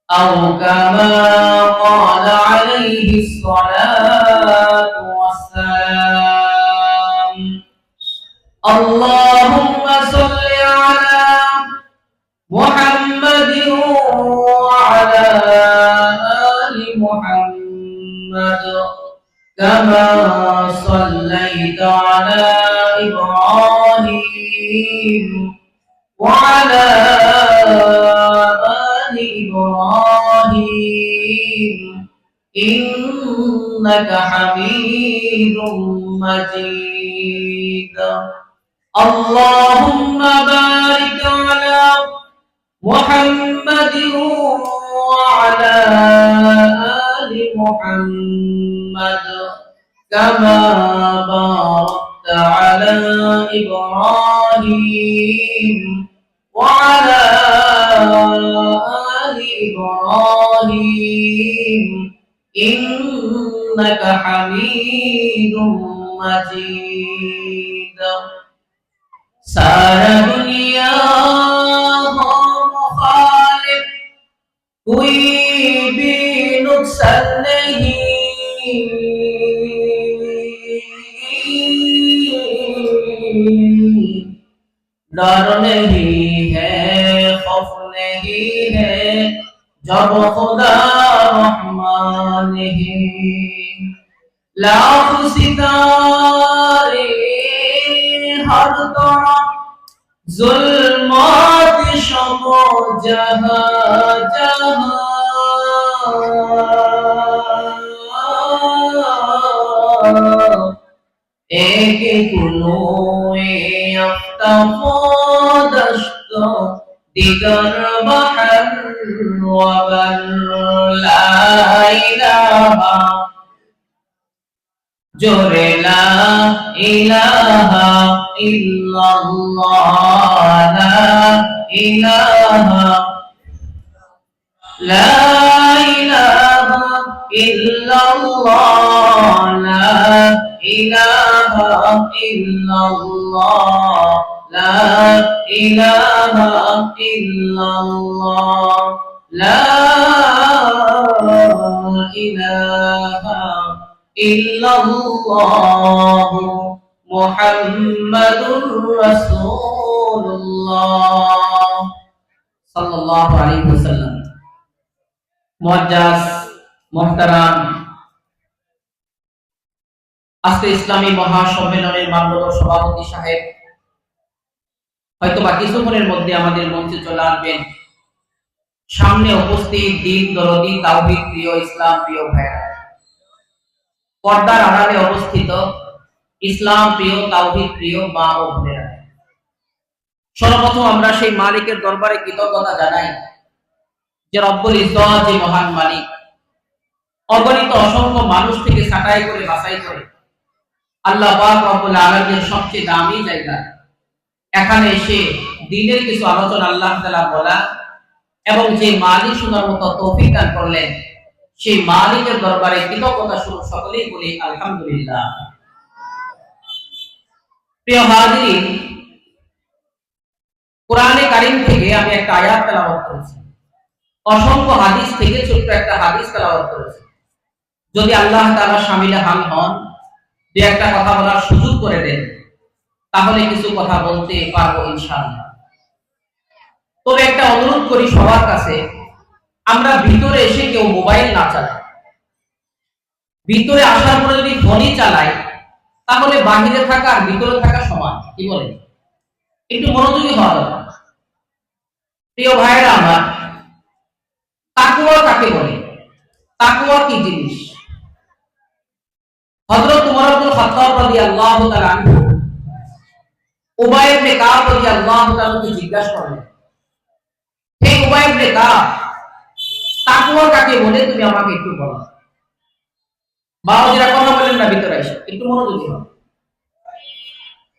أو كما قال عليه الصلاة والسلام. اللهم صل على محمد وعلى آل محمد كما صليت على إبراهيم وعلى آل إبراهيم إنك حميد مجيد. اللهم بارك على محمد وعلى آل محمد كما باركت على إبراهيم وعلى آل إبراهيم إنك حميد مجيد. सारा दुनिया हो मुखालिफ, कोई भी नुकसान नहीं, डर नहीं है, खौफ नहीं है, जब खुदा रहमान है. लाख सितारे हर तरफ जुल्मात शबो जहां जहां, एक कुनूए अफ्ताफो दश्त दिगर बहर वबर ला इलाहा जोरे ला इलाहा इल्लल्लाह ला इलाहा इल्लल्लाह ला इलाहा इल्लल्लाह ला इलाहा इल्लल्लाह ला इलाहा इल्लल्लाह मुहम्मदुर रसूलुल्लाह सल्लल्लाहु अलैहि वसल्लम। मुअज्जज मुहताराम, আজকে ইসলামী মহাসম্মেলনের মাননীয় সভাপতি সাহেব হয়তোবা কিছুক্ষণের মধ্যে আমাদের মঞ্চে চলে আসবেন। সামনে উপস্থিত দিন দরদি তাওহীদ প্রিয় ইসলাম প্রিয় ভাইরা, পর্দার আড়ালে অবস্থিত ইসলাম প্রিয় তাওহীদ প্রিয় মা ও বোনেরা, সর্বপ্রথম আমরা সেই মালিকের দরবারে কৃতজ্ঞতা জানাই যে রব্বুল ইজ্জত, যে মহান মালিক, অগণিত অসংখ্য মানুষ থেকে ছাঁটাই করে বাছাই করে আল্লাহ পাক রব্বুল আলামিনের সবচেয়ে দামি জায়গা এখানে এসে দ্বীনের কিছু আলোচনা আল্লাহ তাআলা বলা এবং যে মালিক শোনার মতো তৌফিক দান করলেন, সেই মালিকের দরবারে কৃতজ্ঞতা স্বরূপ সকলেই বলি আলহামদুলিল্লাহ। প্রিয় হাজিরিন, কোরআনে কারীম থেকে আমি একটা আয়াত তেলাওয়াত করেছি, অসংখ্য হাদিস থেকে ছোট্ট একটা হাদিস তেলাওয়াত করেছি। যদি আল্লাহ তাআলা শামিলে হাল হন, যে একটা কথা বলার সুযোগ করে দেন, তাহলে কিছু কথা বলতে পারবো ইনশাআল্লাহ। তবে একটা অনুরোধ করি সবার কাছে, আমরা ভিতরে এসে কেউ মোবাইল না চালাই। ভিতরে আসার পরে যদি ফোনই চালাই, তাহলে বাহিরে থাকা আর ভিতরে থাকা সমান। কি বলেন? একটু মনোযোগী হওয়া দরকার। প্রিয় ভাইরা আমার, তাকওয়া কাকে বলে? তাকওয়া কি জিনিস? হযরত উমর ইবনে খাত্তাব রাদিয়াল্লাহু তাআলা আনহু উবাই ইবনে কাব রাদিয়াল্লাহু তাআলাকে জিজ্ঞাসা করলেন, হে উবাই ইবনে কাব, তাকওয়া কাকে বলে তুমি আমাকে একটু বলো। বাবাজিরা কথা বলেন না, ভিতরে এসে একটু মনোযোগী হন।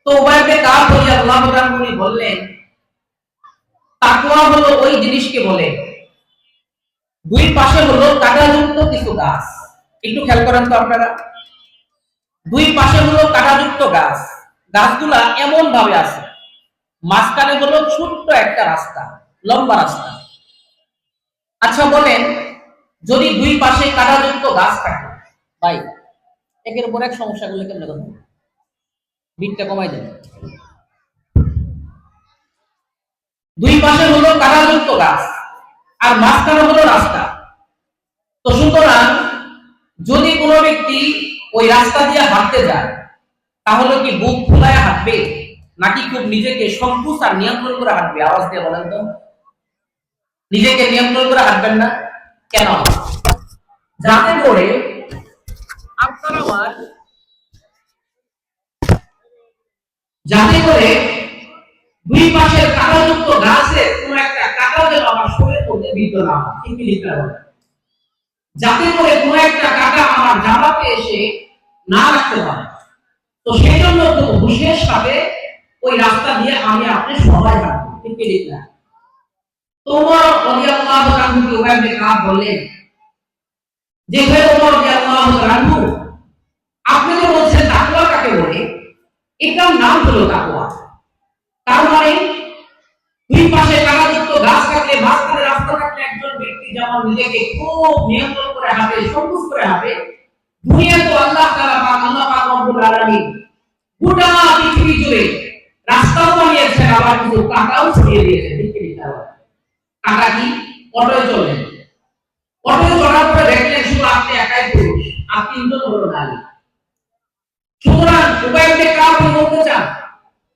তো উবাই ইবনে কাব রাদিয়াল্লাহু তাআলা বললেন, তাকওয়া হলো ওই জিনিসকে বলে দুই পাশে হলো কাঁটাযুক্ত কিছু গাছ। একটু খেয়াল করেন তো আপনারা, দুই পাশে হলো কাঁটাযুক্ত গাছগুলা এমন ভাবে আছে, মাঝখানে হলো ছোট্ট একটা রাস্তা, লম্বা রাস্তা। আচ্ছা বলেন, যদি দুই পাশে কাঁটাযুক্ত গাছ থাকে, ভাই একের উপর এক সমস্যাগুলো কেমনে করবো? বিটটা কমাই দেন। দুই পাশে হলো কাঁটাযুক্ত গাছ আর মাঝখানে হলো রাস্তা। তো সুতরাং যদি কোনো ব্যক্তি ওই রাস্তা দিয়ে হাঁটতে যায়, তাহলে কি বুক ফুলায় হাঁটবে, নাকি খুব নিজেকে সংকুচ আর নিয়ন্ত্রণ করে হাঁটবে? আওয়াজ দিয়ে বলেন তো। নিজেকে নিয়ন্ত্রণ করে হাঁটবেন না কেন? যাতে করে আপনার আমার, যাতে করে দুই পাশের কাঁটাযুক্ত গাছের কোন একটা কাঁটা যেন আমার শরীরের মধ্যে বিদ্ধ না হয়, ঠিক লিখতে হবে। যাতে করে কোন একটা কাঁটা আমার জামাতে এসে না রাখতে পারে। তো সেই জন্য তো হুঁশের সাথে ওই রাস্তা দিয়ে আমি আপনি সবাই হাঁটবো, ঠিক লিখলাম। তোমার রাদিয়াল্লাহু আনহু কে ওয়াইবে কাব বললেন যে হে ওমর রাদিয়াল্লাহু আনহু, আপনি যে বলছেন তাকওয়া কাকে বলে, এটার নাম হলো তাকওয়া। তার মানে দুই পাশে কাঁটাযুক্ত গাছ থাকলে, মাঝখানে রাস্তা থাকলে একজন ব্যক্তি যেমন নিজেকে খুব নিয়ন্ত্রণ করে হাঁটে, সংকুচ করে হাঁটে, দুনিয়া তো আল্লাহ তাআলা পাক, আল্লাহ পাক রব্বুল আলামিন গোটা পৃথিবী জুড়ে রাস্তাও বানিয়েছেন, আবার কিছু কাঁটাও ছড়িয়ে দিয়েছেন, ঠিক কি না? কাঁটা কি? অটোয় চলেন, অটোয় চড়ার পরে দেখলেন শুধু আপনি একাই পুরুষ আর তিনজন হলো নারী। সুতরাং উপায়কে কাউকে বলতে চান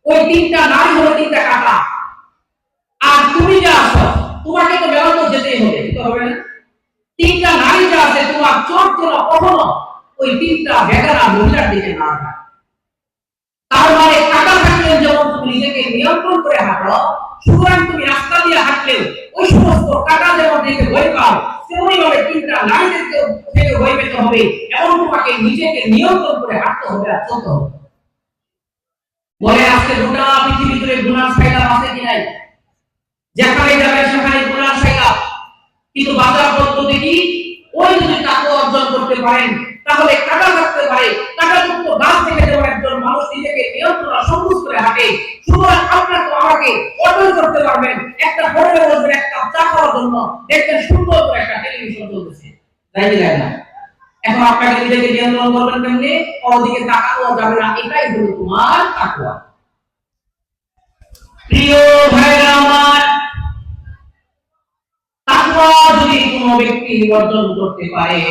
ওই তিনটা নারী হলো তিনটা কাঁটা, আর তুমি যা আছো তোমাকে তো বেরোতে যেতেই হবে, দিতে হবে না? তিনটা নারী যা আছে তোমার চোখ যেন কখনো ওই তিনটা বেগানা মহিলার দিকে না যায়। তার মানে কাঁটা থাকলেও যেমন তুমি নিজেকে নিয়ন্ত্রণ করে হাঁটো, সুতরাং তুমি রাস্তা দিয়ে হাঁটলেও ওই সমস্ত কাঁটা যেমন দেখে ভয় পাও, তেমনি ভাবে তিনটা নারীদেরকে থেকে ভয় পেতে হবে এবং তোমাকে নিজেকে নিয়ন্ত্রণ করে হাঁটতে হবে আর চলতে হবে। বলে আজকে গোটা পৃথিবী জুড়ে গুনার সাইলাব আছে কি নাই? যেখানে যাবে সেখানে গুনার সাইলাব। কিন্তু বাজার পদ্ধতি কি? ওই যদি তাকওয়া অর্জন করতে পারেন তাহলে কাঁটা থাকতে পারে, কাঁটাযুক্ত গাছ থেকে যেমন একজন মানুষ নিজেকে নিয়ন্ত্রণ সংকুচ করে হাঁটে, সুতরাং আপনার তো আমাকে অর্জন করতে পারবেন। একটা হোটেলে বসবেন একটা চা খাওয়ার জন্য, দেখবেন সুন্দর করে একটা টেলিভিশন চলতেছে, তাই না? এখন আপনাকে নিজেকে নিয়ন্ত্রণ করবেন কেমনে? ওদিকে তাকানো যাবে না, এটাই হলো তোমার তাকওয়া। প্রিয় ভাইরা আমার, তাকওয়া যদি কোনো ব্যক্তি অর্জন করতে পারে,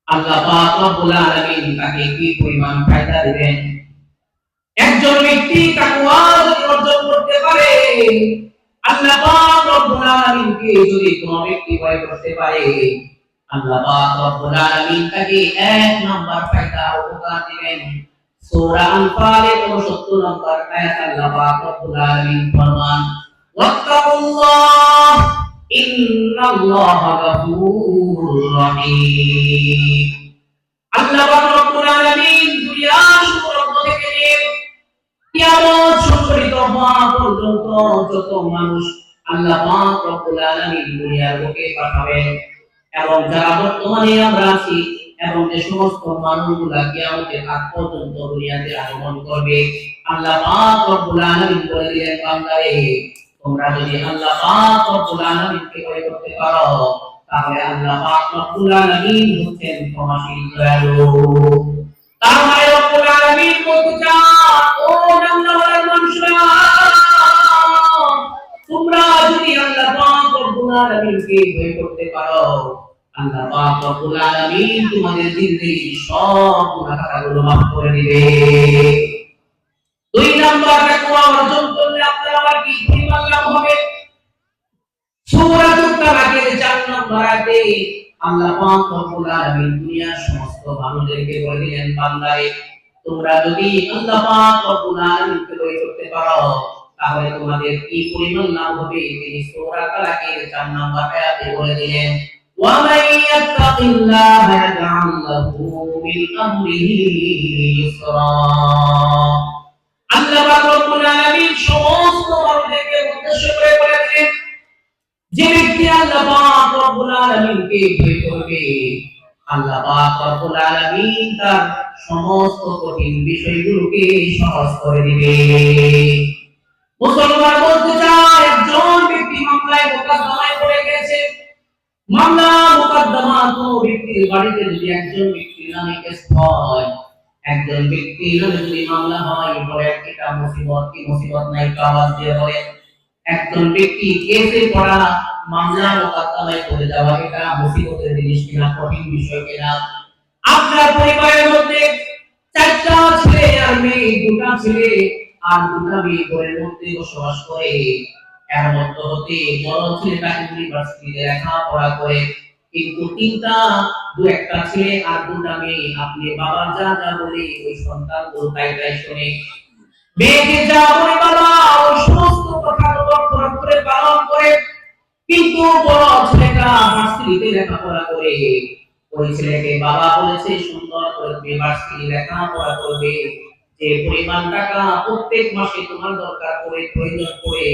আল্লাহ পাক রব্বুল আলামিন তাকে কি পরিমাণ ফায়দা দিবেন। একজন ব্যক্তি তাকওয়া যদি অর্জন করতে পারে, আল্লাহ পাক রব্বুল আলামিন কে যদি কোনো ব্যক্তি ভয় করতে পারে, আল্লাহ পাক রব্বুল আলামিন তাকে এক নাম্বার ফায়দা উপকার দিবেন। সূরা আনফালের 69 নম্বর আয়াত আল্লাহ পাক রব্বুল আলামিন ফরমান, ওয়াত্তাকুল্লাহ ইন্নাল্লাহা গফুরুর রহিম। আল্লাহ পাক রব্বুল আলামিন দুনিয়ার শুরু থেকে নিয়ে কিয়ামত সংঘটিত হওয়া পর্যন্ত যত মানুষ আল্লাহ পাক রব্বুল আলামিন দুনিয়ার বুকে পাঠাবেন এবং যারা বর্তমানে আমরা আছি এবং যে সমস্ত মানুষগুলা কিয়ামতের আগ পর্যন্ত দুনিয়াতে আগমন করবে, আল্লাহ পাক রব্বুল আলামিন বলে দিলেন, বান্দারে তোমরা যদি আল্লাহ পাক রব্বুল আলামিনকে ভয় করতে পারো, তাহলে আল্লাহ পাক রব্বুল আলামিন হচ্ছেন ক্ষমাশীল দয়ালু। তার মানে রব্বুল আলামিন বলতে চান, ও নামওয়ালার মানুষরা, তোমরা যদি আল্লাহ পাক রব্বুল আলামিনকে ভয় করতে পারো, আল্লাহ পাক রব্বুল আলামিন তোমাদের জিন্দেগির সব গুনাহগুলো মাফ করে দিবে। দুই নাম্বার তাকওয়া অর্জন করলে আপনার আমার কি পরিমাণ লাভ হবে? সূরাতুল তালাকের 4 নম্বর আয়াতে আল্লাহ পাক রব্বুল আলামিন দুনিয়ার সমস্ত মানুষদেরকে বলে দিলেন, বান্দারে তোমরা যদি আল্লাহ পাক রব্বুল আলামিনকে ভয় করতে পারো, তাহলে তোমাদের কি পরিমাণ লাভ হবে তিনি সূরা তালাকের 4 নম্বর আয়াতে বলে দিলেন, ওয়া মান ইয়াত্তাকিল্লাহা ইয়াজআল লাহু মিন আমরিহি ইউসরা। আল্লাহ পাক রব্বুল আলামিন সমস্ত মানুষদেরকে উদ্দেশ্য করে বলেছেন, যে ব্যক্তি আল্লাহ পাক রব্বুল আলামিনকে ভয় করবে, আল্লাহ পাক রব্বুল আলামিন তার সমস্ত কঠিন বিষয়গুলোকে সহজ করে দিবে। মুসলমান বলতে চায়, একজন ব্যক্তি ব্যক্তির বাড়িতে যদি একজন ব্যক্তির নামে কেস হয়, একজন ব্যক্তির নামে যদি মামলা হয়, বলে এটা মুসিবত কি মুসিবত নাই, আওয়াজ দিয়ে বলে একজন ব্যক্তি কেসে পড়া, মামলা মোকদ্দমায় পড়ে যাওয়া, এটা মুসিবতের জিনিস কিনা, কঠিন বিষয় কিনা? আপনার পরিবারের মধ্যে চারটা ছেলে আর মেয়ে, দুটা ছেলে আর দুটা মেয়ে ঘরের মধ্যে বসবাস করে। এর মধ্যে হতে বড় ছেলেটা ইউনিভার্সিটিতে লেখাপড়া করে, কিন্তু তিনটা দু একটা ছেলে আর দুটা মেয়ে আপনি বাবা যা যা বলে ওই সন্তান তাই তাই শুনে। মেয়েকে যা বলে বাবা ওই সমস্ত কথা অক্ষর করে পালন করে। কিন্তু বড় ছেলেটা ভার্সিটিতে লেখাপড়া করে, ওই ছেলেকে বাবা বলেছে সুন্দর করে তুমি ভার্সিটি লেখাপড়া করবে, যে পরিমাণ টাকা প্রত্যেক মাসে তোমার দরকার পড়ে, প্রয়োজন পড়ে,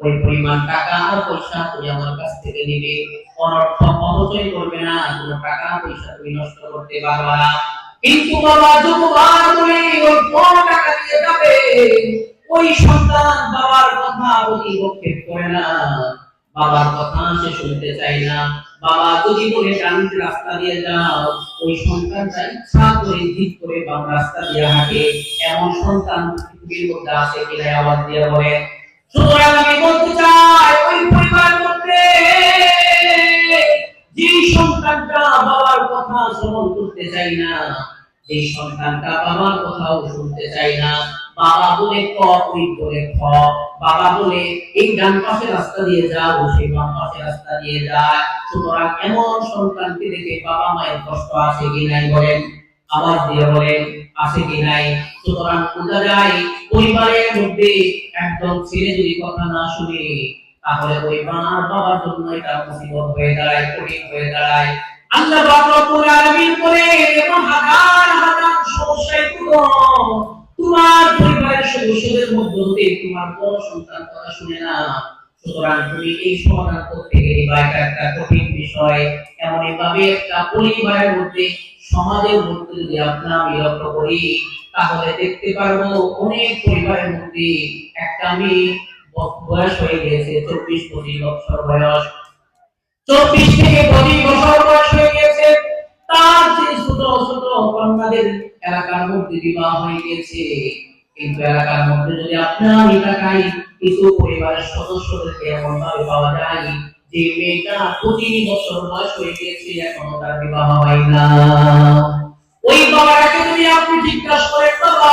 ওই পরিমাণ টাকা আর পয়সা তুমি আমার কাছ থেকে নিবে, অনর্থক অপচয় করবে না, কোনো টাকা পয়সা তুমি নষ্ট করতে পারবে না। কিন্তু বাবা যতবার তুমি ওই কম টাকা দিয়ে যাবে, ওই সন্তান বাবার কথা প্রতিপক্ষেপ করে না, বাবার কথা সে শুনতে চায় না। বাবা যদি বলে ডান রাস্তা দিয়ে যাও, ওই সন্তানটা ইচ্ছা করে জিদ করে বাম রাস্তা দিয়ে হাঁটে। এমন সন্তান পৃথিবীর মধ্যে আছে কিনা, আওয়াজ দিয়ে বলে। সুতরাং আমি বলতে চাই, ওই পরিবারের মধ্যে যে সন্তানটা বাবার কথা শ্রবণ করতে চায় না, যে সন্তানটা বাবার কথাও শুনতে চায় না, বাবা বলে ক ওই বলে খ, বাবা বলে এই ডান পাশে রাস্তা দিয়ে যাও, সেই বাম পাশে রাস্তা দিয়ে যায়। সুতরাং এমন সন্তানকে দেখে বাবা মায়ের কষ্ট আছে কি নাই বলেন, আওয়াজ দিয়ে বলেন, আছে কি নাই? সুতরাং বোঝা যায় পরিবারের মধ্যে একজন ছেলে যদি কথা না শুনে, তাহলে ওই মার বাবার জন্য এটা মুসিবত হয়ে দাঁড়ায়, কঠিন হয়ে দাঁড়ায়। আল্লাহ পাক রব্বুল আলামিন বলে এমন হাজার হাজার সমস্যায় তোমার পরিবারের সদস্যদের মধ্যে হতে তোমার বড় সন্তান কথা শুনে না, সুতরাং তুমি এই সমাধান করতে গেলে বা এটা একটা কঠিন বিষয়। এমন ভাবে একটা পরিবারের মধ্যে, সমাজের মধ্যে যদি আপনারা বিরক্ত করি, তাহলে দেখতে পারবো অনেক পরিবারের মধ্যে একটা মেয়ে বয়স হয়ে গেছে 24-25 বছর বয়স, 24 থেকে 25 বছর বয়স হয়ে গেছে, তার যে ছোট ছোট কন্যাদের এলাকার মধ্যে বিবাহ হয়ে গেছে। কিন্তু এলাকার মধ্যে যদি আপনার এলাকায় কিছু পরিবারের সদস্যদেরকে এমন ভাবে পাওয়া যায় যে মেয়েটা 25 বছর বয়স হয়ে গেছে, এখনো তার বিবাহ হয় না, ওই বাবাটাকে যদি আপনি জিজ্ঞাসা করেন বাবা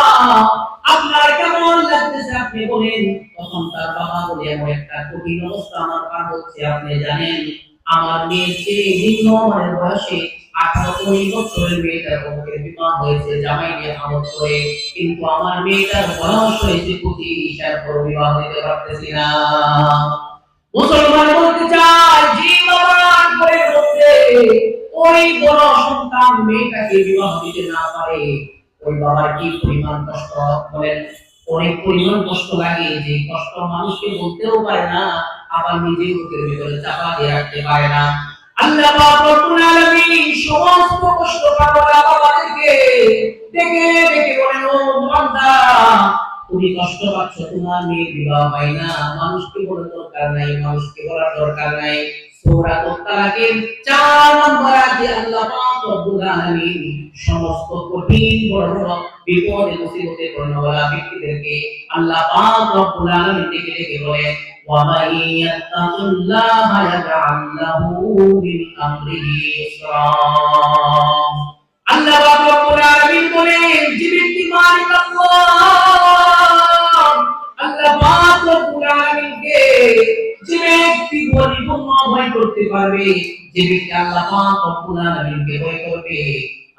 আপনার কেমন লাগতেছে, আপনি বলেন, তখন তার বাবা বলে এমন একটা কঠিন অবস্থা আমার পার হচ্ছে, আপনি জানেন আমার মেয়ের যে নিম্ন মানের বয়সে 18-19 বছরের মেয়েটার বুকের বিবাহ হয়েছে জামাই নিয়ে আমল করে, কিন্তু আমার মেয়েটার বয়স হয়েছে 25, এরপর বিবাহ দিতে পারতেছি না। মুসলমান বলতে চায় যে বাবার ঘরের মধ্যে ওই বড় সন্তান মেয়েটাকে বিবাহ দিতে না পারে, ওই বাবার কি পরিমাণ কষ্ট বলেন, অনেক পরিমাণ কষ্ট লাগে, যে কষ্ট মানুষকে বলতেও পারে না, আবার নিজে বুকের ভিতরে চাপা দিয়ে রাখতে পারে না। আল্লাহ পাক রব্বুল আলামিন সমস্ত কষ্ট পাওয়া বাবাদেরকে ডেকে ডেকে বলেন, ও বান্দা তুমি কষ্ট পাচ্ছ, তোমার মেয়ের বিবাহ হয় না, মানুষকে বলার দরকার নাই, মানুষকে বলার দরকার নাই। সূরা তালাকের 4 নম্বর আয়াতে আল্লাহ পাক রব্বুল আলামিন সমস্ত কঠিন বড় বড় বিপদে মুসিবতে পড়নেওয়ালা ব্যক্তিদেরকে আল্লাহ পাক রব্বুল আলামিন ডেকে ডেকে বলেন, ওয়া মান ইয়াত্তাকিল্লাহা ইয়াজআল লাহু মিন আমরিহি ইসরা। আল্লাহ পাক রব্বুল আলামিন বলেন, যে ব্যক্তি মালিক আল্লাহ, আল্লাহ পাক রব্বুল আলামিনকে যে ব্যক্তি পরিপূর্ণ ভয় করতে পারবে, যে ব্যক্তি আল্লাহ পাক রব্বুল আলামিনকে ভয় করবে,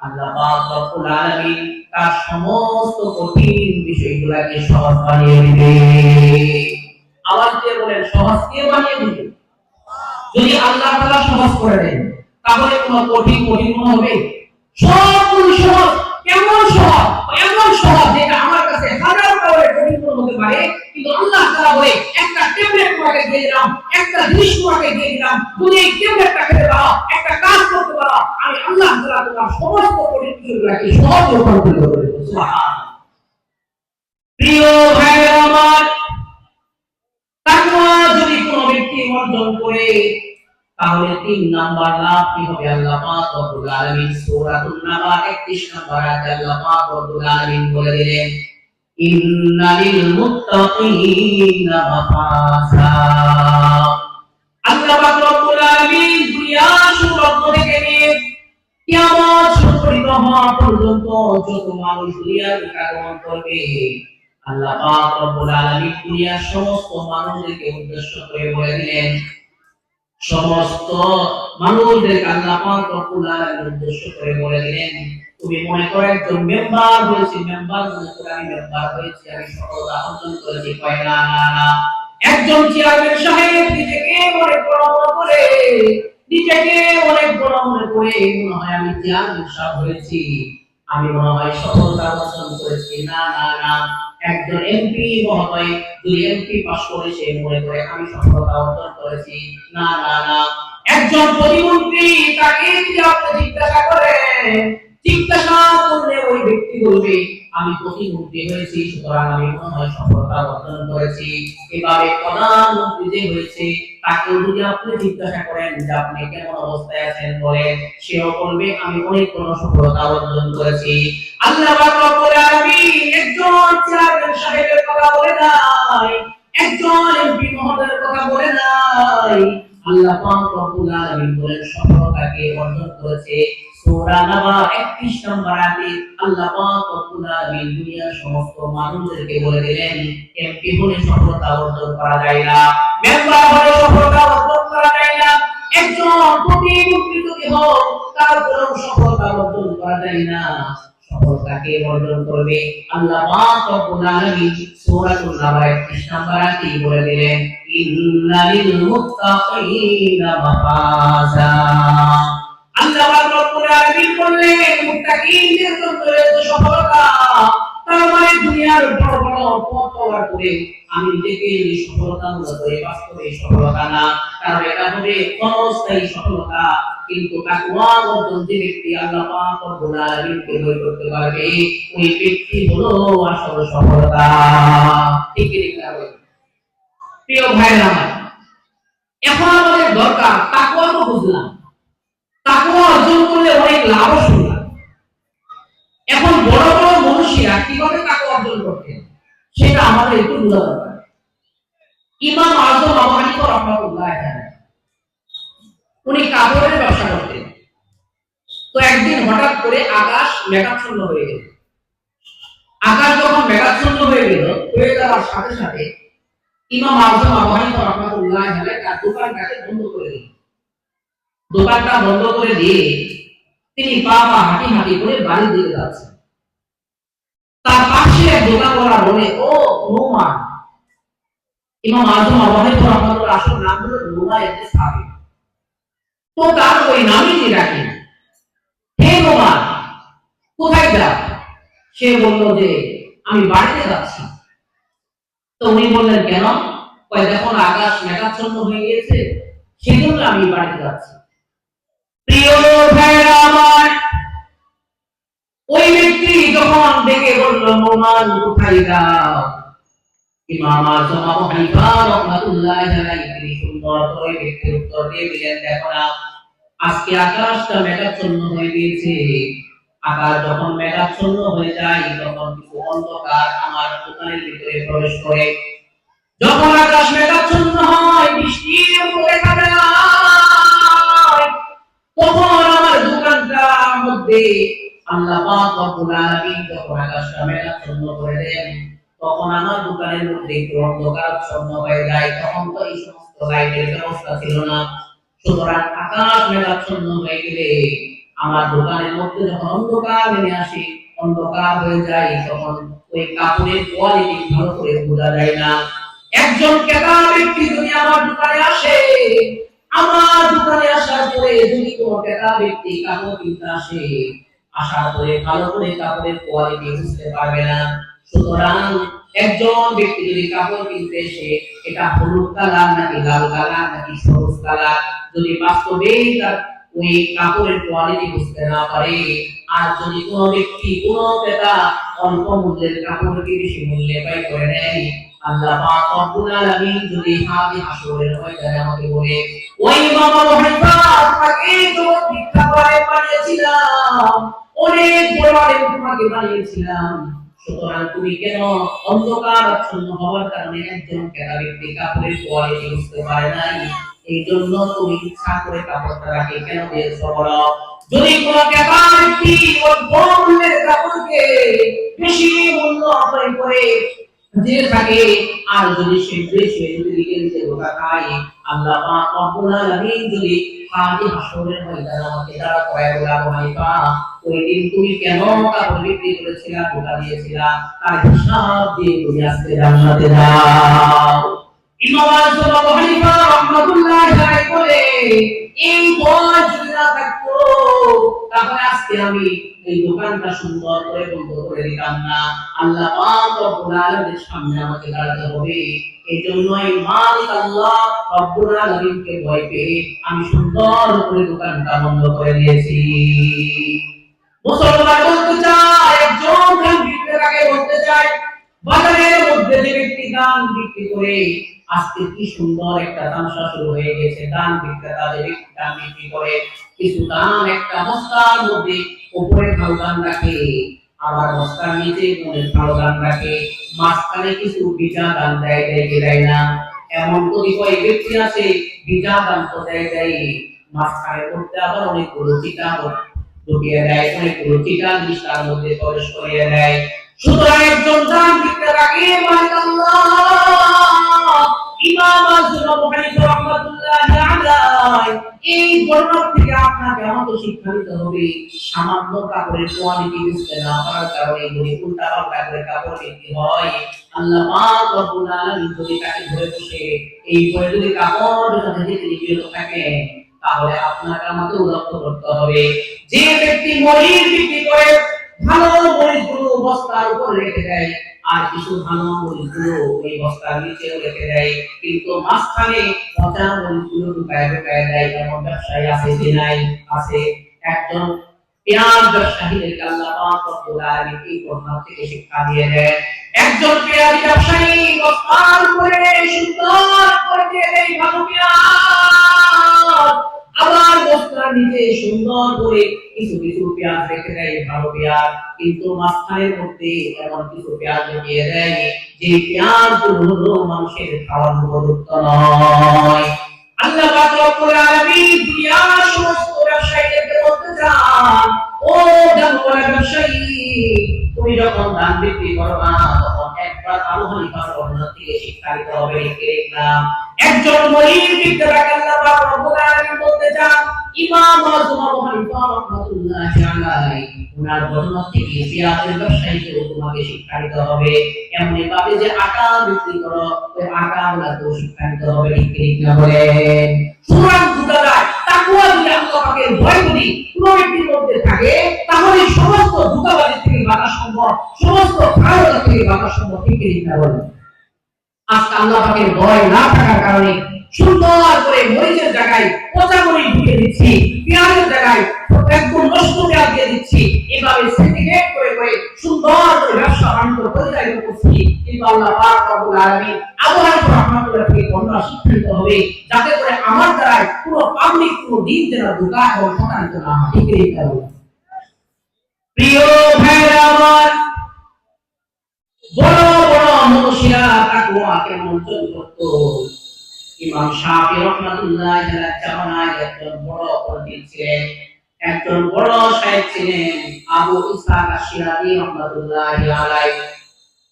আল্লাহ পাক রব্বুল আলামিন তার সমস্ত কঠিন বিষয়গুলোকে সহজ বানিয়ে দিবে। আওয়াজ দিয়ে বলেন, সহজ কে বানিয়ে দিবে? যদি আল্লাহ তাআলা সহজ করে দেন, তাহলে কোনো কঠিন কঠিন মনে হবে? সবগুলো সহজ। কেমন সহজ? এমন সহজ যেটা আমার কাছে হাজার টাকার কঠিন মনে হতে পারে, কিন্তু আল্লাহ তাআলা বলে একটা ট্যাবলেট তোমাকে দিয়ে দিলাম, একটা জিনিস তোমাকে দিয়ে দিলাম, তুমি এই ট্যাবলেটটা খেতে পারো, একটা কাজ করতে পারো, আমি আল্লাহ তাআলা তোমার সমস্ত কঠিন বিষয়গুলোকে সহজ রূপান্তরিত করে দেব। সুবহানাল্লাহ। প্রিয় ভাইরা আমার, তাকওয়া যদি কোনো ব্যক্তি অর্জন করে, তাহলে 3 নাম্বার লাভ কি হবে? আল্লাহ পাক রব্বুল আলামিন সূরাতুন নাবা 31 নম্বর আয়াতে আল্লাহ পাক রব্বুল আলামিন বলে দিলেন, ইন্নালিল মুত্তাকিনা মাফাজা। আল্লাহ পাক রব্বুল আলামিন দুনিয়া শুরু থেকে নিয়ে কিয়ামত সংঘটিত হওয়া পর্যন্ত যত মানুষ দুনিয়ার আগমন করবে, আল্লাহ পাক রব্বুল আলামিন দুনিয়ার সমস্ত মানুষদেরকে উদ্দেশ্য করে বলে দিলেন, সমস্ত মানুষদেরকে আল্লাহ পাক রব্বুল আলামিন উদ্দেশ্য করে বলে দিলেন, তুমি মনে করো একজন মেম্বার হয়েছে, মেম্বার মনে করে আমি মেম্বার হয়েছি, আমি সফলতা অর্জন করেছি, কয় না না না। একজন চেয়ারম্যান সাহেব নিজেকে অনেক বড় মনে করে, নিজেকে অনেক বড় মনে করে মনে হয় আমি চেয়ারম্যান সাহেব হয়েছি, আমি মনে হয় সফলতা অর্জন করেছি। না না না। একজন এমপি মহোদয় যদি এমপি পাস করে সে মনে করে আমি সফলতা অর্জন করেছি। না না না। একজন প্রতিমন্ত্রী তাকে যদি আপনি জিজ্ঞাসা করেন, জিজ্ঞাসা করলে ওই ব্যক্তি বলবে আমি প্রতিমন্ত্রী হয়েছি, সুতরাং আমি মনে হয় সফলতা অর্জন করেছি। এভাবে প্রধানমন্ত্রী যে হয়েছে তাকে যদি আপনি জিজ্ঞাসা করেন যে আপনি কেমন অবস্থায় আছেন বলেন, সেও বলবে আমি অনেক বড় সফলতা অর্জন করেছি। আল্লাহ পাক রব্বুল আলামিন একজন চেয়ারম্যান সাহেবের কথা বলে নাই, একজন এমপি মহোদয়ের কথা বলে নাই। আল্লাহ পাক রব্বুল আলামিন বলেন সফলতাকে অর্জন করেছে সূরা নাবা 31 নম্বর আয়াতে আল্লাহ পাক রব্বুল আলামিন দুনিয়ার সমস্ত মানুষদেরকে বলে দিলেন, এমপি হলে সফলতা অর্জন করা যায় না, মেম্বার হলে সফলতা অর্জন করা যায় না, একজন প্রতিমন্ত্রী যদি হোক তারপরেও সফলতা অর্জন করা যায় না। সফলতাকে অর্জন করবে আল্লাহ পাক রব্বুল আলামিন সূরাতুন নাবা 31 নম্বর আয়াতে বলে দিলেন, ইন্নালিল মুত্তাকিনা মাফাজা। আল্লাহ পাক রব্বুল আলামিন বললেন মুত্তাকিনদের জন্য রয়েছে সফলতা। তার মানে দুনিয়ার বড় বড় পথ পাওয়ার পরে আমি নিজেকে সফলতা মনে করি, বাস্তবে সফলতা না, কারণ এটা হবে ক্ষণস্থায়ী সফলতা। কিন্তু তাকওয়া অর্জন যে ব্যক্তি আল্লাহ পাক রব্বুল আলামিনকে ভয় করতে পারবে, ওই ব্যক্তি হলো আসল সফলতা। ঠিক কি না? প্রিয় ভাইরা আমার, এখন আমাদের দরকার তাকওয়া তো বুঝলাম, তাকওয়া অর্জন করলে অনেক লাভ শুনলাম। এখন বড় বড় মনীষীরা কিভাবে তাকওয়া অর্জন করতেন সেটা আমাদের একটু বোঝা দরকার। ইমাম আযম আবু হানিফা রাহমাতুল্লাহ আলাইহি উনি কাপড়ের ব্যবসা করতেন। তো একদিন হঠাৎ করে আকাশ মেঘাচ্ছন্ন হয়ে গেল। আকাশ যখন মেঘাচ্ছন্ন হয়ে গেল, হয়ে যাওয়ার সাথে সাথে ইমাম আযম আবু হানিফা রাহমাতুল্লাহ আলাইহি তার দোকানটাকে বন্ধ করে দিলেন। দোকানটা বন্ধ করে দিয়ে তিনি পা পা হাঁটি হাঁটি করে বাড়ির দিকে যাচ্ছেন। তার পাশে এক দোকানওয়ালা বলে, ও নোমান। ইমাম আযম আবু হানিফা রাহমাতুল্লাহ আসল নাম হলো নোমান ইবনে সাবিত। তো তার ওই নামই তিনি রাখেন, হে নোমান কোথায় যাও? সে বলল যে আমি বাড়িতে যাচ্ছি। তো উনি বললেন কেন? কয় দেখো আকাশ মেঘাচ্ছন্ন হয়ে গিয়েছে, সেজন্য আমি বাড়িতে যাচ্ছি। প্রিয় ভাইরা আমার, ওই ব্যক্তি যখন ডেকে বলল নোমান কোথায় যাও, ইমাম আযম আবু হানিফা রাহমাতুল্লাহ আলাইহি তিনি সুন্দর করে ব্যক্তির উত্তর দিয়ে দিলেন, দেখো না আজকে আকাশটা মেঘাচ্ছন্ন হয়ে গিয়েছে। আকাশ যখন মেঘাচ্ছন্ন হয়ে যায় তখন কিছু অন্ধকার আমার দোকানের ভিতরে প্রবেশ করে। যখন আকাশ মেঘাচ্ছন্ন হয়, বৃষ্টির মতো দেখা যায়, তখন আমার দোকানটার মধ্যে আল্লাহ পাক রব্বুল আলামিন যখন আকাশটা মেঘাচ্ছন্ন করে দেন, তখন আমার দোকানের মধ্যে একটু অন্ধকারাচ্ছন্ন হয়ে যায়। তখন তো এই সমস্ত লাইটের ব্যবস্থা ছিল না। সুতরাং আকাশ মেঘাচ্ছন্ন হয়ে গেলে আমার দোকানের মধ্যে যখন অন্ধকার নেমে আসে, অন্ধকার হয়ে যায়, তখন ওই কাপড়ের কোয়ালিটি ভালো করে বোঝা যায় না। একজন ক্রেতা ব্যক্তি যদি আমার দোকানে আসে, আমার দোকানে আসার পরে যদি কোনো ক্রেতা ব্যক্তি কাপড় কিনতে আসে, আসার পরে ভালো করে কাপড়ের কোয়ালিটি বুঝতে পারবে না। সুতরাং একজন ব্যক্তি যদি কাপড় কিনতে এসে এটা হলুদ কালার নাকি লাল কালার নাকি সবুজ কালার যদি বাস্তবেই তার ওই কাপড়ের কোয়ালিটি বুঝতে না পারে, আর যদি কোনো ব্যক্তি কোনো ক্রেতা অল্প মূল্যের কাপড়কে বেশি মূল্যে ক্রয় করে নেয়, আল্লাহ পাক রব্বুল আলামিন যদি হাদি হাসরের ময়দানে আমাকে বলে, ওই ইমাম আবু হানিফা তোমাকে জগৎ ভিক্ষা করে বানিয়েছিলাম, অনেক বড় আলেম তোমাকে বানিয়েছিলাম, সুতরাং তুমি কেন অন্ধকার আচ্ছন্ন হওয়ার কারণে একজন কেনা ব্যক্তি কাপড়ের কোয়ালিটি বুঝতে পারে নাই, এই জন্য তুমি ইচ্ছা করে কাপড়টা রাখে কেন দিয়েছ বলো? যদি কোনো কেনা ব্যক্তি ওই মূল্যের কাপড়কে বেশি মূল্য আদায় করে দিয়ে থাকে, আর যদি সে দেশে যদি লিখে ধোকা খায়, আল্লাহ পাক রব্বুল আলামিন যদি হাদি হাসরের ময়দানে আমাকে দাঁড়া করায় বলে, আবু হানিফা ওই দিন তুমি কেন কাপড় বিক্রি করেছিলা, ধোকা দিয়েছিলা, তার হিসাব দিয়ে তুমি আজকে জান্নাতে যাও। ইমাম আযম আবু হানিফা রাহমাতুল্লাহি আলাইহি বলে, এই বয়স যদি না থাকতো তাহলে আজকে আমি এই দোকানটা সুন্দর করে বন্ধ করে দিতাম না। আল্লাহ পাক রব্বুল আলামিনের সামনে আমাকে দাঁড়াতে হবে, এই জন্যই মালিক আল্লাহ রব্বুল আলামিনকে ভয় পেয়ে আমি সুন্দর করে দোকানটা বন্ধ করে দিয়েছি। মুসলমান বলতে চায়, একজন ধান বিক্রেতাকে বলতে চায়, বাজারের মধ্যে যে ব্যক্তি ধান বিক্রি করে, আজকে কি সুন্দর একটা তামাশা শুরু হয়ে গেছে। ধান বিক্রেতা যে ব্যক্তি ধান বিক্রি করে, কিছু ধান একটা বস্তার মধ্যে উপরে ভালো ধান রাখে, আবার বস্তার নিচে ভালো ধান রাখে, মাঝখানে কিছু বীজা ধান দেয় দেয় না। এমন কতিপয় ব্যক্তি আছে বীজা ধান তো দেয়, মাঝখানে করতে আবার অনেকগুলো চিটা ঢুকিয়ে দেয়, অনেকগুলো চিটা জিনিস তার মধ্যে প্রবেশ করিয়ে দেয়। সুতরাং একজন ধান বিক্রেতাকে মালিক আল্লাহ ইমাম আযম আবু হানিফা রাহমাতুল্লাহি আলাইহি এই বর্ণনা থেকে আপনাকে আমাকে শিক্ষা দিতে হবে, সামান্য কাপড়ের কোয়ালিটি বুঝতে না পারার কারণে যদি উল্টা পাল্টা করে কাপড় বিক্রি হয়, আল্লাহ পাক রব্বুল আলামিন যদি তাকে ধরে বসে এই বই যদি কাপড় সাথে যেতে বিরত থাকে, তাহলে আপনাকে আমাকে লক্ষ্য করতে হবে। যে ব্যক্তি মরিচ বিক্রি করে, ভালো মরিচগুলো বস্তার উপর রেখে দেয়, আর কিছু ভালো মরিচগুলো এই বস্তার নিচে রেখে দেয়, কিন্তু মাঝখানে পচা মরিচগুলো ঢুকায় দেয়, এমন ব্যবসায়ী আছে কি নাই? আছে। একজন পেঁয়াজ ব্যবসায়ীদেরকে আল্লাহ পাক রব্বুল আলামিন এই ঘটনা থেকে শিক্ষা দিয়ে দেন। একজন পেঁয়াজ ব্যবসায়ী বস্তার উপরে সুন্দর করে দিয়ে দেয় ভালো পেঁয়াজ, আবার বস্তার নিচে সুন্দর করে কিছু কিছু পেঁয়াজ রেখে দেয় ভালো পেঁয়াজ, কিন্তু মাঝখানের মধ্যে এমন কিছু পেঁয়াজ রেখে দেয় যে পেঁয়াজ গুলো মানুষের খাওয়ার উপযুক্ত নয়। আল্লাহ পাক রব্বুল আলামিন দুনিয়ার সমস্ত ব্যবসায়ীদেরকে বলতে চান, ও দানওয়ালা ব্যবসায়ী, তুমি যখন ধান বিক্রি করো না, তখন একবার আবু হানিফার বর্ণনা থেকে শিক্ষা নিতে হবে। দেখলাম একজন মরিচ বিক্রেতাকে আল্লাহ পাক রব্বুল আলামিন বলতে চান, ইমাম আযম আবু হানিফা রাহমাতুল্লাহি আলাইহি ওনার বর্ণনা থেকে পেঁয়াজের ব্যবসায়ীকে তোমাকে শিক্ষা নিতে হবে। এমনি ভাবে যে আটা বিক্রি করো, ওই আটা গুলাকেও শিক্ষা নিতে হবে। ঠিক না বলেন? সুতরাং দুটার তাকওয়া যদি আল্লাহ পাকের ভয় যদি কোনো ব্যক্তির মধ্যে থাকে, তাহলে সমস্ত ধোঁকাবাজি থেকে বাঁচা সম্ভব, সমস্ত খারাপ থেকে বাঁচা সম্ভব। ঠিক না বলেন? আজকে আল্লাহ পাকের ভয় না থাকার কারণে সুন্দর করে মরিচের জায়গায় পচা মরিচ ঢুকিয়ে দিচ্ছি, পেঁয়াজের জায়গায় একদম নষ্ট পেঁয়াজ দিয়ে দিচ্ছি, এভাবে সিন্ডিকেট করে করে সুন্দর করে ব্যবসা বাণিজ্য পরিচালিত করছি। কিন্তু আল্লাহ পাক রব্বুল আলামিন আবু হানিফা রাহমাতুল্লাহ থেকে বর্ণনা শিক্ষা নিতে হবে, যাতে করে আমার দ্বারা পুরো পাবলিক পুরো দিন যেন ধোঁকা এবং প্রতারিত না হয়। ঠিক না? প্রিয় ভাইরা আমার, বড় বড় মনীষীরা তাকওয়া কেমন করত। ইমাম শাফি রাহমাতুল্লাহি আলাইহি জামানায় একজন বড় পণ্ডিত ছিলেন, একজন বড় শায়েখ ছিলেন, আবু ইসহাক আশ-শিরাজি রাহমাতুল্লাহি আলাইহি।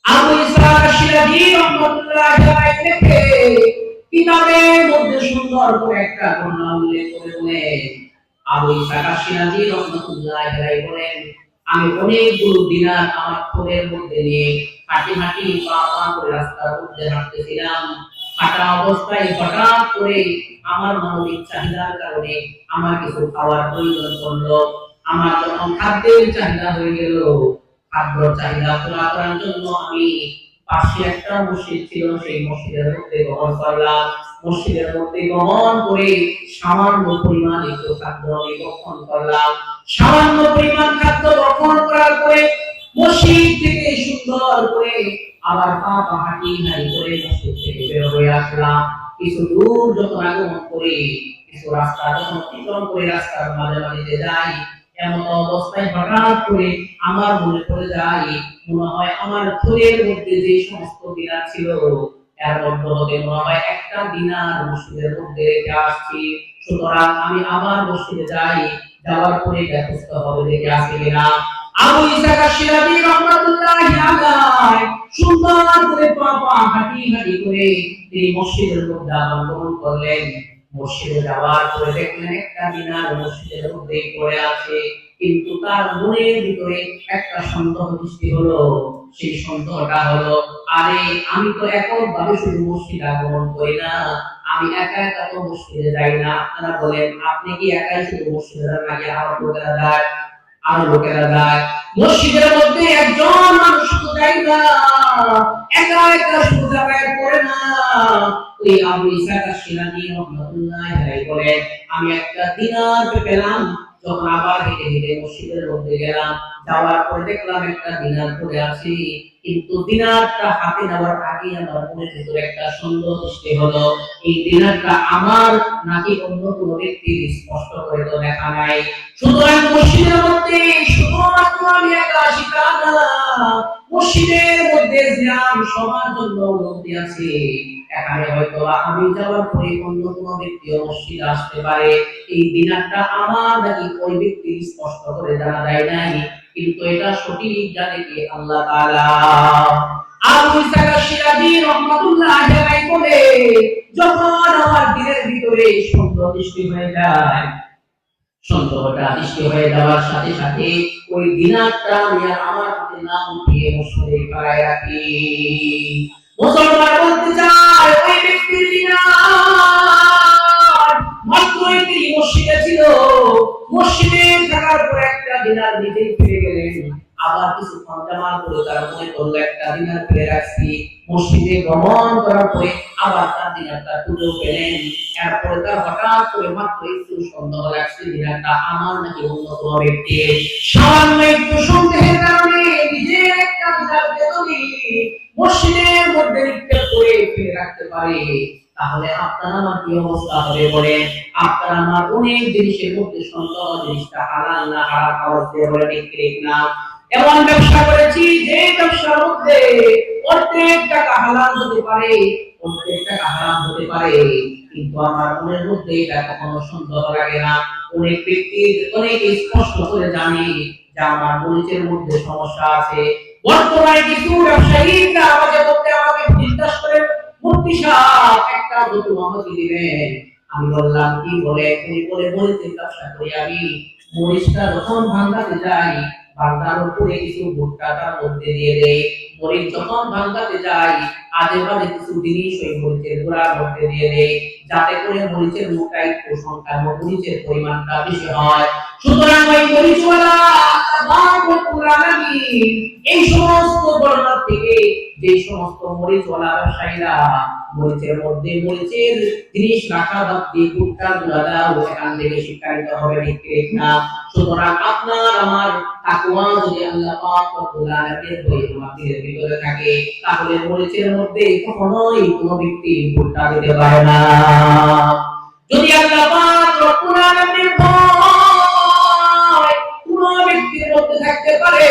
আবু ইসহাক আশ-শিরাজি রাহমাতুল্লাহি আলাইহি লেখে কিতাবের মধ্যে সুন্দর করে একটা ঘটনা উল্লেখ করে বলেন, আবু ইসহাক আশ-শিরাজি রাহমাতুল্লাহি আলাইহি বলেন, আমি অনেকগুলো দিনার আমার খোলের মধ্যে নিয়ে হাঁটি হাঁটি পা পা করে রাস্তার মধ্যে হাঁটতেছিলাম। হাঁটা অবস্থায় হঠাৎ করে আমার মানবিক চাহিদার কারণে আমার কিছু খাওয়ার প্রয়োজন পড়লো। আমার যখন খাদ্যের চাহিদা হয়ে গেল, খাদ্য চাহিদা পূরণ করার জন্য আমি পাশে একটা মসজিদ ছিল, সেই মসজিদের মধ্যে গমন করলাম। মসজিদের মধ্যে গমন করে সামান্য পরিমাণ একটু খাদ্য আমি গ্রহণ করলাম। সামান্য পরিমাণ খাদ্য গ্রহণ করার পরে মসজিদ থেকে সুন্দর করে আবার পা পা হাঁটি হাঁটি করে মসজিদ থেকে বের হয়ে আসলাম। কিছু দূর যখন আগমন করে কিছু রাস্তা যখন অতিক্রম করে রাস্তার মাঝে মাঝে যে যাই, এমন অবস্থায় হঠাৎ করে আমার মনে পড়ে যায়, মনে হয় আমার থলের মধ্যে যে সমস্ত দিনার ছিল এর মধ্যে হতে মনে হয় একটা দিনার মসজিদের মধ্যে রেখে আসছি। সুতরাং আমি আবার মসজিদে যাই, যাওয়ার পরে দেখতে হবে দেখে আসে কিনা। আবু ইসহাক আশ-শিরাজি রাহমাতুল্লাহি আলাইহি সুন্দর করে পা পা হাঁটি হাঁটি করে তিনি মসজিদের মধ্যে আগমন করলেন। মসজিদে যাওয়ার পরে দেখলেন একটা দিনার মসজিদের মধ্যে পড়ে আছে, কিন্তু তার মনের ভিতরে একটা সন্দেহ সৃষ্টি হলো। সেই সন্দেহটা হলো, আরে আমি তো এককভাবে শুধু মসজিদে আগমন করি না, আমি একা একা তো মসজিদে যাই না। আপনারা বলেন, আপনি কি একাই শুধু মসজিদে যান নাকি আরো লোকেরা যায়? আরো লোকেরা যায়। মসজিদের মধ্যে একজন মানুষ শুধু যায় না, একা একা শুধু যাতায়াত করে না। ওই আবু ইসহাক আশ-শিরাজি রাহমাতুল্লাহি আলাইহি বলেন, আমি একটা দিনার পেলাম, যখন আবার হেঁটে হেঁটে মসজিদের মধ্যে গেলাম, যাওয়ার পরে দেখলাম একটা দিনার পড়ে আছে, কিন্তু দিনারটা হাতে নেওয়ার আগে আমার মনের ভিতরে একটা সন্দেহ সৃষ্টি হলো, এই দিনারটা আমার নাকি অন্য কোনো ব্যক্তির? স্পষ্ট করে তো দেখা নাই। সুতরাং মসজিদের মধ্যে শুধুমাত্র আমি একা শিখা না, মসজিদের মধ্যে জিয়াম সবার জন্য অনুমতি আছে। এখানে হয়তো আমি যাওয়ার পরে অন্য কোনো ব্যক্তি মসজিদে আসতে পারে, এই দিনারটা আমার নাকি ওই ব্যক্তির স্পষ্ট করে জানা যায় নাই, কিন্তু এটা সঠিক জানে কি আল্লাহ তাআলা। আবু ইসহাক আশ-শিরাজি রাহমাতুল্লাহি আলাইহি বলে, যখন আমার দিলের ভিতরে সন্দেহ সৃষ্টি হয়ে যায়, সন্দেহটা সৃষ্টি হয়ে যাওয়ার সাথে সাথে ওই দিনারটা আমি আমার হাতে না উঠিয়ে মসজিদে পাড়ায় রাখি। মুসলমান বলতে চায়, ওই ব্যক্তির দিনার মাত্রই তিনি মসজিদে ছিল, মসজিদে থাকার পর একটা দিনার নিজেই ফিরে গেলেন। আবার কিছুক্ষণ জামাল করে তার মনে করলো একটা দিনার ফিরে রাখছি, মসজিদে গমন করার পরে আবার তার দিনারটা খুঁজে পেলেন। এরপরে তার হঠাৎ করে মাত্র একটু সন্দেহ লাগছে, দিনারটা আমার নাকি অন্য কোনো ব্যক্তির। সামান্য একটু সন্দেহের কারণে নিজের একটা দিনার বেদনি মসজিদের মধ্যে নিক্ষেপ করে ফিরে রাখতে পারে, তাহলে আপনার আমার কি অবস্থা হবে বলেন? আপনার আমার অনেক জিনিসের মধ্যে সন্দেহ, জিনিসটা হালাল না হারাম আওয়াজ দিয়ে বলে ঠিক না। এমন ব্যবসা করেছি যে ব্যবসার মধ্যে অর্ধেক টাকা হালাল হতে পারে, অর্ধেক টাকা হারাম হতে পারে, কিন্তু আমার মনের মধ্যে এটা কখনো সন্দেহ লাগে না। অনেক ব্যক্তি অনেক স্পষ্ট করে জানে যে আমার মরিচের মধ্যে সমস্যা আছে। বর্তমানে কিছু ব্যবসায়ীরা আমাকে জিজ্ঞাসা করে, মুফতি সাহেব একটা নতুন আমাকে দিবেন। আমি বললাম কি বলে? উনি বলে, মরিচের ব্যবসা করি আমি, মরিচটা যখন ভাঙাতে যাই, ভাঙার উপরে কিছু ভুট্টা তার মধ্যে দিয়ে দেয়, মরিচ যখন ভাঙাতে যাই আজে বাজে কিছু জিনিস ওই মরিচের গোড়ার মধ্যে দিয়ে দেয়, যাতে করে মরিচের মোটা একটু সংখ্যা মরিচের পরিমাণটা বেশি হয়। সুতরাং ওই মরিচওয়ালা এই সমস্ত বর্ণনা থেকে যে সমস্ত মরিচওয়ালা ব্যবসায়ীরা মরিচের মধ্যে মরিচের জিনিস রাখা বাদ দিয়ে ভুট্টা গুঁড়া দাও, এখান থেকে শিক্ষায়িত হবে ঠিক না। সুতরাং আপনার আমার তাকওয়া যদি আল্লাহ পাক রব্বুল আলামিনের ভয় আমাদের ভিতরে থাকে, তাহলে মরিচের মধ্যে কখনোই কোনো ব্যক্তি ভুট্টা দিতে পারে না। যদি আল্লাহ পাক রব্বুল আলামিনের ভয় কোনো ব্যক্তির মধ্যে থাকতে পারে,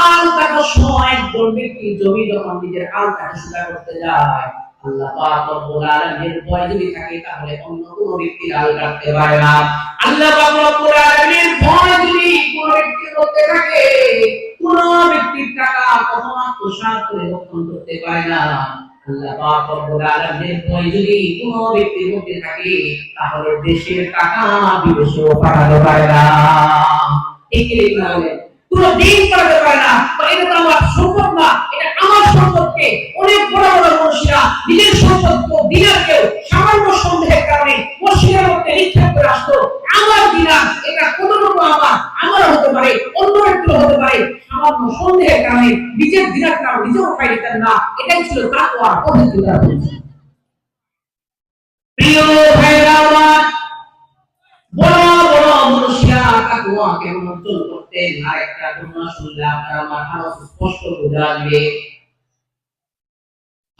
আল কাটার সময় একজন ব্যক্তি জমি যখন নিজের আল কাটা শুরু করতে যায়, আল্লাহ পাক রব্বুল আলামিনের ভয় যদি থাকে, তাহলে অন্য কোনো ব্যক্তি আল কাটতে পারে না। আল্লাহ পাক রব্বুল আলামিনের ভয় যদি কোনো ব্যক্তির মধ্যে থাকে, কোনো ব্যক্তির টাকা কখনো আত্মসাৎ করে রক্ষণ করতে পারে না। আল্লাহ পাক রব্বুল আলামিনের ভয় যদি কোনো ব্যক্তির মধ্যে থাকে, তাহলে দেশের টাকা বিদেশেও পাঠাতে পারে না। এই কারণে পুরো দিন পাঠাতে পারে না। এটা তো আমার সম্পদ না, এটা আমার সম্পদকে অনেক বড় বড় মানুষরা নিজের সম্পদকে দিনারকেও সামান্য সন্দেহের কারণে মসজিদের মধ্যে নিক্ষেপ করে আসতো। আমার দিনার এটা কতটুকু আমার হতে পারে, অন্য একটু হতে পারে, সামান্য সন্দেহের কারণে নিজের দিনারটা নিজেও উঠাই দিতেন না। এটাই ছিল তাকওয়ার পদ্ধতিটা। প্রিয় ভাইরা আমার, বড় বড় মানুষরা তাকওয়াকে উন্মোচন করতেন। আর একটা ঘটনা শুনলে আপনার আমার আরো স্পষ্ট বোঝা যাবে।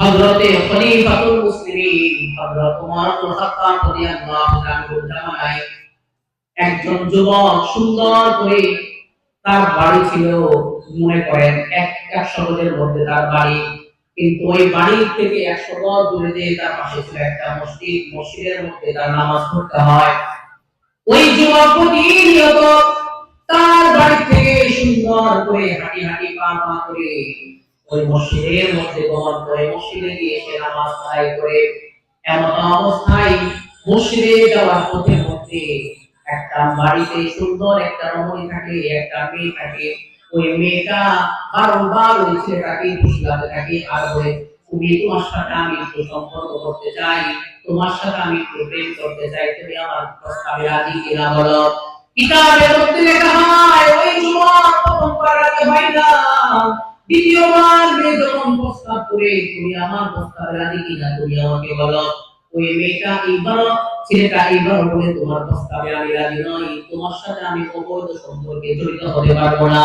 হযরতে খলিফাতুল মুসলিমিন হযরত ওমর ইবনে খাত্তাব রাদিয়াল্লাহু তাআলার জামানায় একজন যুবক সুন্দর করে, তার বাড়ি ছিল মনে করেন 100 গজের মধ্যে তার বাড়ি, কিন্তু ওই বাড়ি থেকে 100 গজ দূরে যে তার পাশে ছিল একটা মসজিদ, মসজিদের মধ্যে তার নামাজ পড়তে হয়। ওই যুবক প্রতিনিয়ত তার বাড়ি থেকে সুন্দর করে হাঁটি হাঁটি পা পা করে ওই মসজিদের মধ্যে গমন করে, মসজিদে গিয়ে সে নামাজ আদায় করে। এমন অবস্থায় মসজিদে যাওয়ার পথের মধ্যে একটা বাড়িতে সুন্দর একটা রমণী থাকে, একটা মেয়ে থাকে। ওই মেয়েটা বারবার ওই ছেলেটাকে ফুসলাতে থাকে আর বলে, তুমি তোমার সাথে আমি একটু সম্পর্ক করতে চাই, তোমার সাথে আমি একটু প্রেম করতে চাই, তুমি আমার প্রস্তাবে রাজি কিনা বলো। কিতাবের মধ্যে লেখা হয় ওই যুবক প্রথমবার রাজি হয় না, দ্বিতীয়বার মেয়ে যখন প্রস্তাব করে, তুমি আমার প্রস্তাবে রাজি কিনা তুমি আমাকে বলো। ওই মেয়েটা এইবার, ছেলেটা এইবার বলে, তোমার প্রস্তাবে আমি রাজি নই, তোমার সাথে আমি অবৈধ সম্পর্কে জড়িত হতে পারবো না।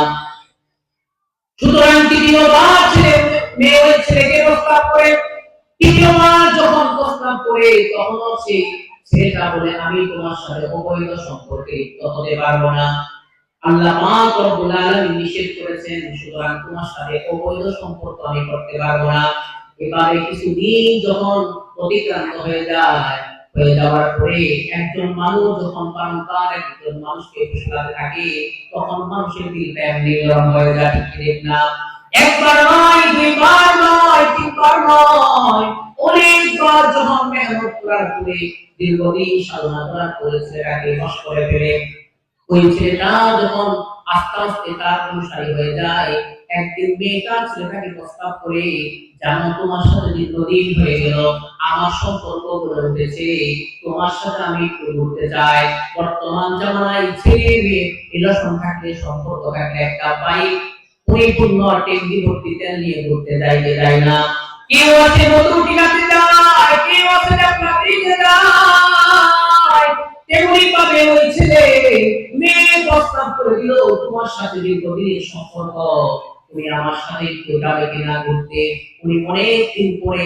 সুতরাং তৃতীয়বার মেয়ে ওই ছেলেকে প্রস্তাব করে। তৃতীয়বার যখন প্রস্তাব করে তখন সে ছেলেটা বলে, আমি তোমার সাথে অবৈধ সম্পর্কে লিপ্ত হতে পারবো না। আল্লাহ পাক রব্বুল আলামিন নিষেধ করেছেন, সুতরাং তোমার সাথে অবৈধ সম্পর্ক আমি করতে পারবো না। এবারে কিছুদিন যখন অতিক্রান্ত হয়ে যায়, হয়ে যাওয়ার পরে একজন মানুষ যখন বারংবার একজন মানুষকে ফুসলাতে থাকে, তখন মানুষের দিলটা এমনি নরম হয়ে যায়, ঠিক না? একবার নয়, দুইবার নয়, তিনবার নয়, অনেকবার যখন মেহনত করার পরে, দীর্ঘদিন সাধনা করার পরে ছেলেটাকে বশ করে ফেলে। ওই ছেলেটা যখন আস্তে আস্তে তার অনুসারী হয়ে যায়, একদিন মেয়েটা ছেলেটাকে প্রস্তাব করে, জানো তোমার সাথে দীর্ঘদিন হয়ে গেল আমার সম্পর্ক গড়ে উঠেছে, তোমার সাথে আমি একটু ঘুরতে চাই। বর্তমান জামানায় ছেলে মেয়ে রিলেশন থাকলে, সম্পর্ক থাকলে একটা বাইক পরিপূর্ণ ট্যাঙ্কি ভর্তি তেল নিয়ে ঘুরতে যাইতে যায় না। কেউ আছে নতুন কিনাতে যায়, কেউ আছে আপনার দিতে যায়। তেমনি ভাবে ওই ছেলে মেয়ে প্রস্তাব করে দিল, তোমার সাথে দীর্ঘদিনের সম্পর্ক, তুমি আমার সাথে একটু যাবে কিনা ঘুরতে। উনি অনেক দিন পরে